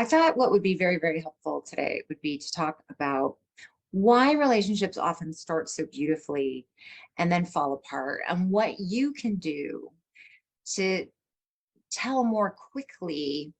I thought what would be very, very helpful today would be to talk about why relationships often start so beautifully and then fall apart, and what you can do to tell more quickly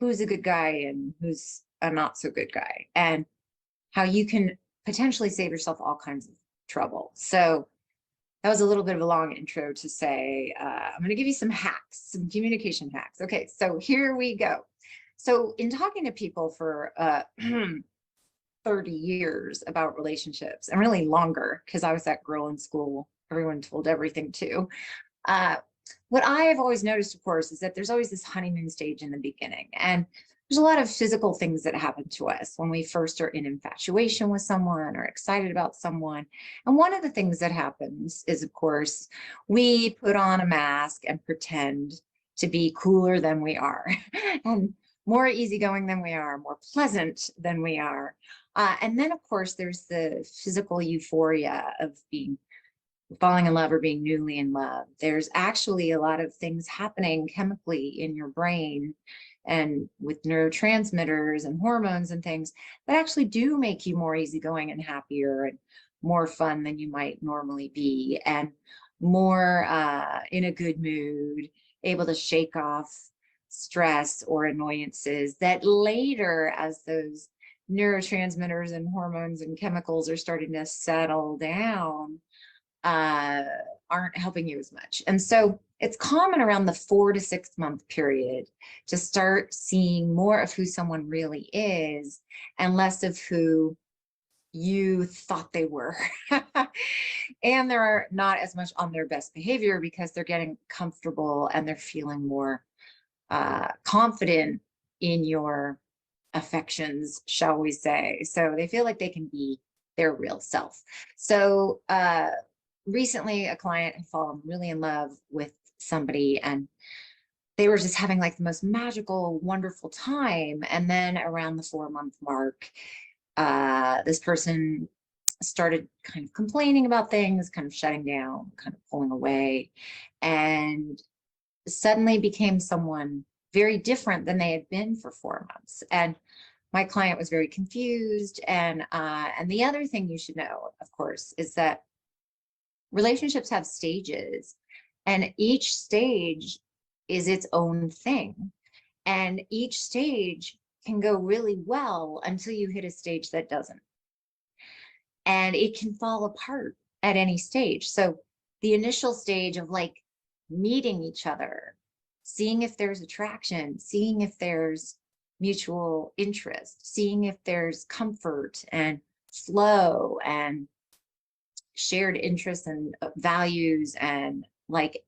who's a good guy and who's a not so good guy, and how you can potentially save yourself all kinds of trouble. So that was a little bit of a long intro to say, I'm going to give you some hacks, some communication hacks. Okay, so here we go. So in talking to people for 30 years about relationships, and really longer, because I was that girl in school, everyone told everything to. What I have always noticed, of course, is that there's always this honeymoon stage in the beginning. And there's a lot of physical things that happen to us when we first are in infatuation with someone or excited about someone. And one of the things that happens is, of course, we put on a mask and pretend to be cooler than we are and more easygoing than we are, more pleasant than we are. And then, of course, there's the physical euphoria of falling in love or being newly in love. There's actually a lot of things happening chemically in your brain and with neurotransmitters and hormones and things that actually do make you more easygoing and happier and more fun than you might normally be, and more in a good mood, able to shake off stress or annoyances that later, as those neurotransmitters and hormones and chemicals are starting to settle down, aren't helping you as much. And so it's common around the 4 to 6 month period to start seeing more of who someone really is and less of who you thought they were. And they're not as much on their best behavior because they're getting comfortable and they're feeling more confident in your affections, shall we say. So they feel like they can be their real self. So recently a client had fallen really in love with somebody, and they were just having like the most magical, wonderful time. And then around the 4-month mark, this person started kind of complaining about things, kind of shutting down, kind of pulling away, and suddenly became someone very different than they had been for 4 months. And my client was very confused. And the other thing you should know, of course, is that relationships have stages, and each stage is its own thing. And each stage can go really well until you hit a stage that doesn't. And it can fall apart at any stage. So the initial stage of like meeting each other, seeing if there's attraction, seeing if there's mutual interest, seeing if there's comfort and flow and shared interests and values, and like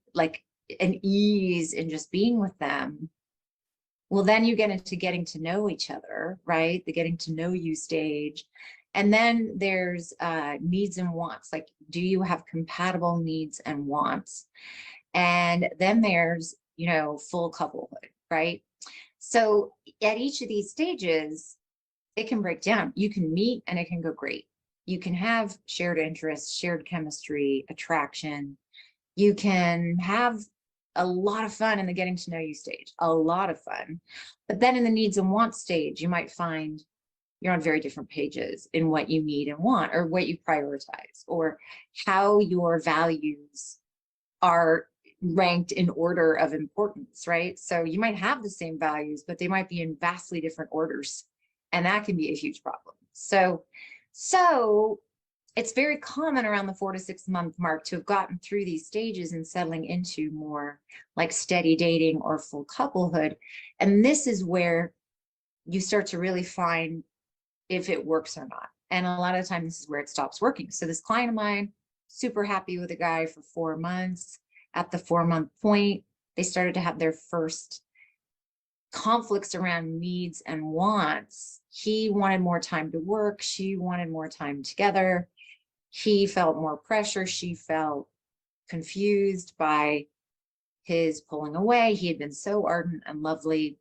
an ease in just being with them. Well, then you get into getting to know each other, right? The getting to know you stage. And then there's needs and wants. Like, do you have compatible needs and wants? And then there's, full couplehood, right? So at each of these stages, it can break down. You can meet and it can go great. You can have shared interests, shared chemistry, attraction. You can have a lot of fun in the getting to know you stage, a lot of fun. But then in the needs and wants stage, you might find you're on very different pages in what you need and want, or what you prioritize, or how your values are ranked in order of importance, right? So you might have the same values, but they might be in vastly different orders. And that can be a huge problem. So it's very common around the 4 to 6 month mark to have gotten through these stages and settling into more like steady dating or full couplehood. And this is where you start to really find if it works or not. And a lot of the time, this is where it stops working. So this client of mine, super happy with a guy for 4 months. At the 4-month point, they started to have their first conflicts around needs and wants. He wanted more time to work. She wanted more time together. He felt more pressure. She felt confused by his pulling away. He had been so ardent and lovely,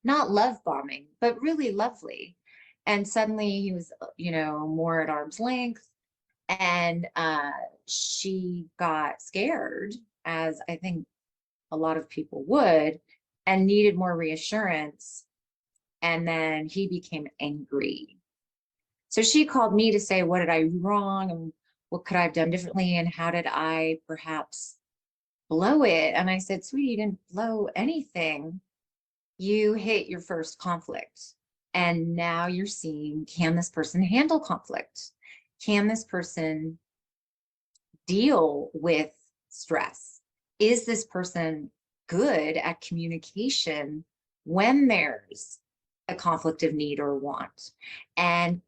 not love bombing, but really lovely. And suddenly he was, more at arm's length. And she got scared, as I think a lot of people would, and needed more reassurance. And then he became angry. So she called me to say, what did I do wrong? And what could I have done differently? And how did I perhaps blow it? And I said, sweetie, you didn't blow anything. You hit your first conflict. And now you're seeing, can this person handle conflict? Can this person deal with stress? Is this person good at communication when there's a conflict of need or want? And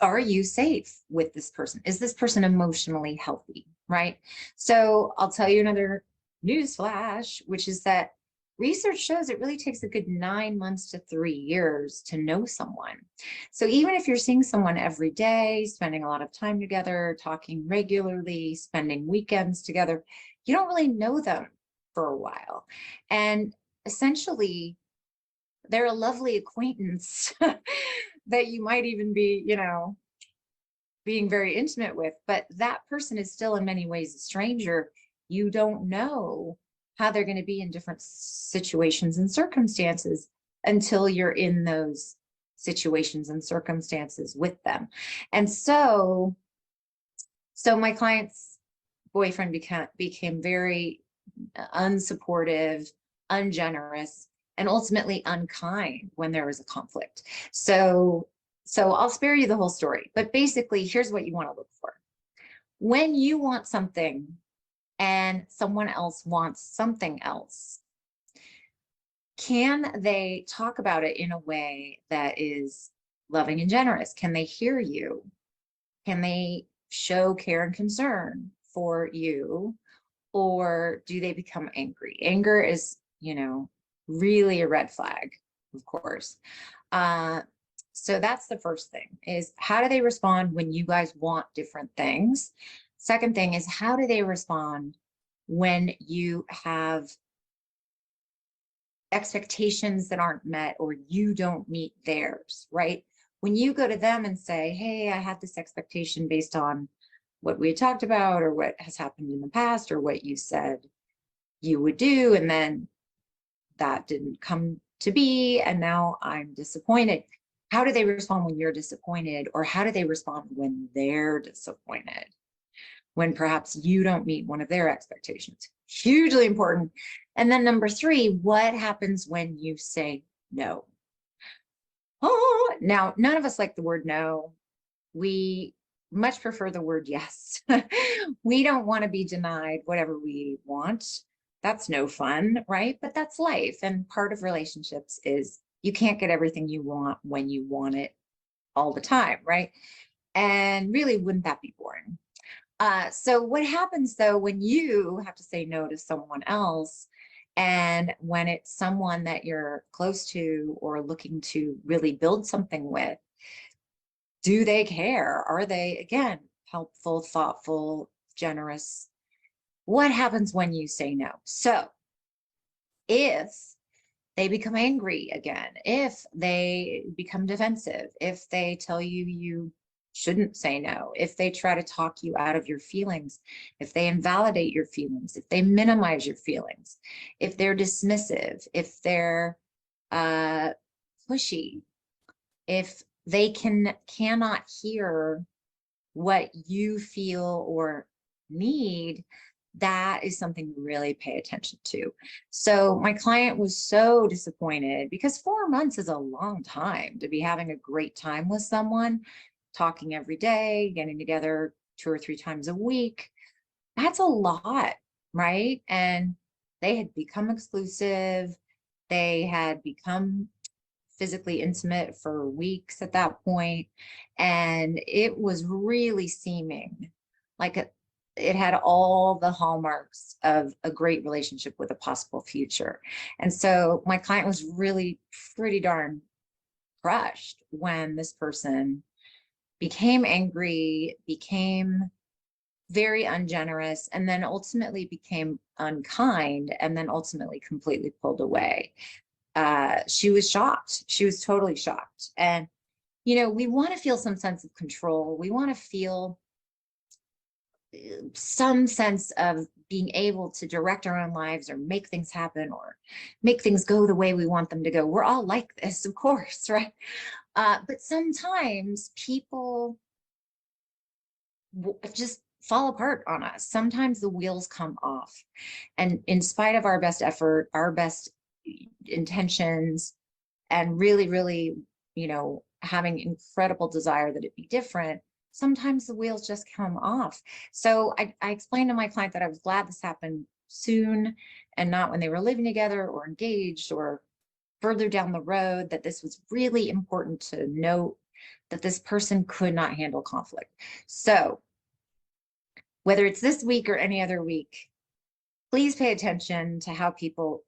are you safe with this person? Is this person emotionally healthy? Right? So I'll tell you another news flash, which is that research shows it really takes a good 9 months to 3 years to know someone. So even if you're seeing someone every day, spending a lot of time together, talking regularly, spending weekends together, you don't really know them for a while. And essentially, they're a lovely acquaintance that you might even be, being very intimate with, but that person is still in many ways a stranger. You don't know how they're going to be in different situations and circumstances until you're in those situations and circumstances with them. And so my client's boyfriend became very unsupportive, ungenerous, and ultimately unkind when there was a conflict. So I'll spare you the whole story, but basically here's what you want to look for. When you want something and someone else wants something else, can they talk about it in a way that is loving and generous? Can they hear you? Can they show care and concern for you? Or do they become angry? Anger is, really a red flag, of course. So that's the first thing, is how do they respond when you guys want different things? Second thing is, how do they respond when you have expectations that aren't met or you don't meet theirs, right? When you go to them and say, hey, I had this expectation based on what we had talked about or what has happened in the past or what you said you would do, and then that didn't come to be, and now I'm disappointed. How do they respond when you're disappointed? Or how do they respond when they're disappointed? When perhaps you don't meet one of their expectations? Hugely important. And then number 3, what happens when you say no? Oh, now, none of us like the word no. We much prefer the word yes. We don't want to be denied whatever we want. That's no fun, right? But that's life. And part of relationships is you can't get everything you want when you want it all the time, right? And really, wouldn't that be boring? So what happens though when you have to say no to someone else, and when it's someone that you're close to or looking to really build something with? Do they care? Are they, again, helpful, thoughtful, generous? What happens when you say no? So if they become angry again, if they become defensive, if they tell you you shouldn't say no, if they try to talk you out of your feelings, if they invalidate your feelings, if they minimize your feelings, if they're dismissive, if they're pushy, if they cannot hear what you feel or need, that is something to really pay attention to. So my client was so disappointed because 4 months is a long time to be having a great time with someone, talking every day, getting together 2 or 3 times a week. That's a lot, right? And they had become exclusive. They had become physically intimate for weeks at that point, and it was really seeming like it had all the hallmarks of a great relationship with a possible future. And so my client was really pretty darn crushed when this person became angry, became very ungenerous, and then ultimately became unkind, and then ultimately completely pulled away. She was shocked. She was totally shocked. And, we want to feel some sense of control. We want to feel some sense of being able to direct our own lives or make things happen or make things go the way we want them to go. We're all like this, of course, right? But sometimes people just fall apart on us. Sometimes the wheels come off. And in spite of our best effort, our best intentions, and really, really, having incredible desire that it be different, sometimes the wheels just come off. So I explained to my client that I was glad this happened soon and not when they were living together or engaged or further down the road, that this was really important to note that this person could not handle conflict. So whether it's this week or any other week, please pay attention to how people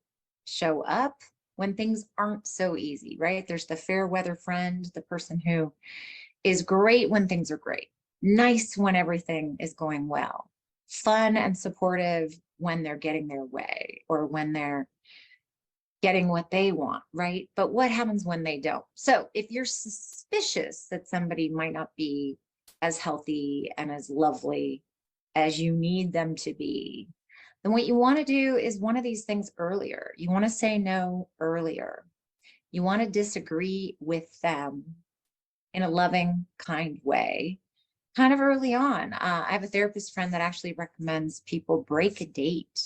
show up when things aren't so easy, right? There's the fair weather friend, the person who is great when things are great, nice when everything is going well, fun and supportive when they're getting their way or when they're getting what they want, right? But what happens when they don't? So if you're suspicious that somebody might not be as healthy and as lovely as you need them to be, then what you want to do is one of these things earlier. You want to say no earlier. You want to disagree with them in a loving, kind way, kind of early on. I have a therapist friend that actually recommends people break a date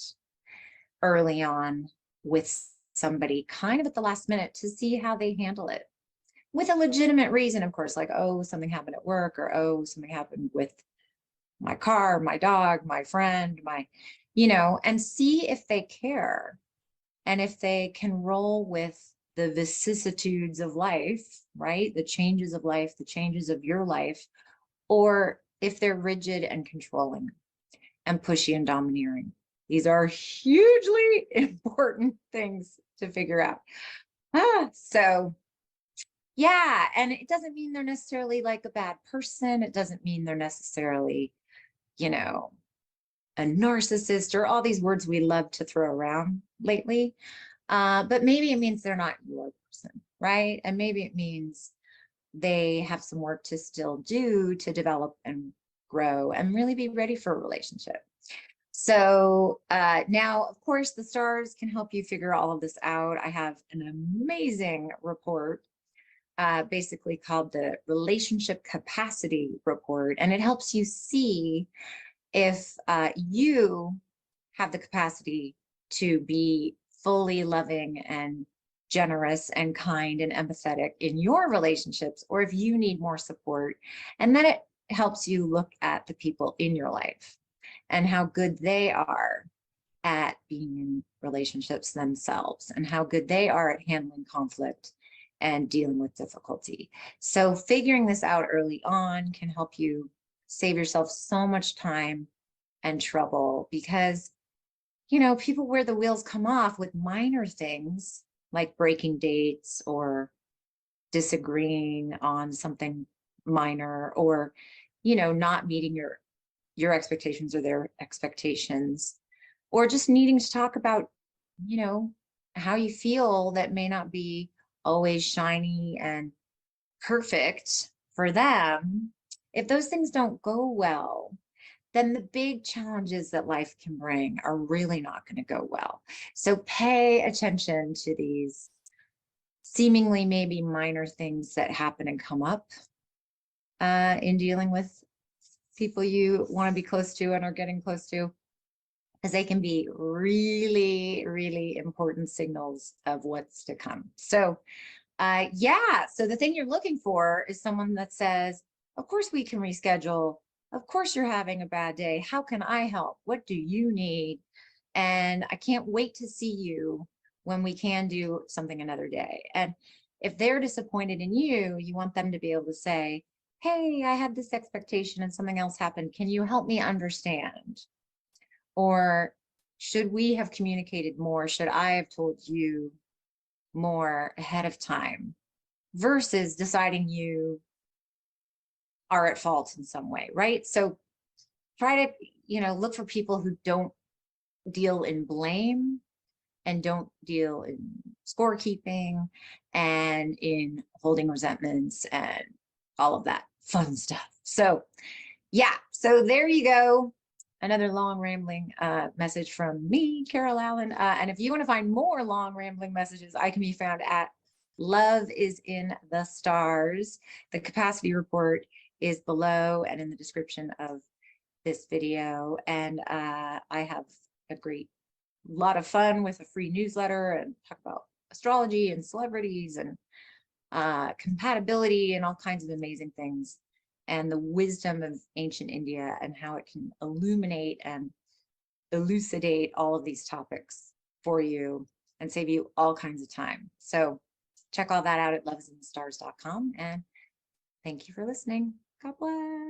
early on with somebody kind of at the last minute to see how they handle it with a legitimate reason, of course, like, oh, something happened at work, or oh, something happened with my car, my dog, my friend, and see if they care and if they can roll with the vicissitudes of life, right? The changes of life, the changes of your life, or if they're rigid and controlling and pushy and domineering. These are hugely important things to figure out. So yeah, and it doesn't mean they're necessarily like a bad person. It doesn't mean they're necessarily, a narcissist or all these words we love to throw around lately. But maybe it means they're not your person, right? And maybe it means they have some work to still do to develop and grow and really be ready for a relationship. So now, of course, the stars can help you figure all of this out. I have an amazing report, basically called the Relationship Capacity Report, and it helps you see if you have the capacity to be fully loving and generous and kind and empathetic in your relationships, or if you need more support. And then it helps you look at the people in your life and how good they are at being in relationships themselves and how good they are at handling conflict and dealing with difficulty. So figuring this out early on can help you save yourself so much time and trouble, because people where the wheels come off with minor things like breaking dates or disagreeing on something minor, or not meeting your expectations or their expectations, or just needing to talk about how you feel that may not be always shiny and perfect for them. If those things don't go well, then the big challenges that life can bring are really not going to go well. So pay attention to these seemingly maybe minor things that happen and come up in dealing with people you want to be close to and are getting close to, because they can be really, really important signals of what's to come. So so the thing you're looking for is someone that says, of course we can reschedule. Of course you're having a bad day. How can I help? What do you need? And I can't wait to see you when we can do something another day. And if they're disappointed in you, you want them to be able to say, hey, I had this expectation and something else happened. Can you help me understand? Or should we have communicated more? Should I have told you more ahead of time? Versus deciding you are at fault in some way, right? So try to, look for people who don't deal in blame and don't deal in scorekeeping and in holding resentments and all of that fun stuff. So yeah, so there you go. another long rambling message from me, Carol Allen. And if you want to find more long rambling messages, I can be found at Love is in the Stars. The capacity report is below and in the description of this video. And I have a great lot of fun with a free newsletter and talk about astrology and celebrities and compatibility and all kinds of amazing things, and the wisdom of ancient India and how it can illuminate and elucidate all of these topics for you and save you all kinds of time. So check all that out at lovesinthestars.com, and thank you for listening. God bless.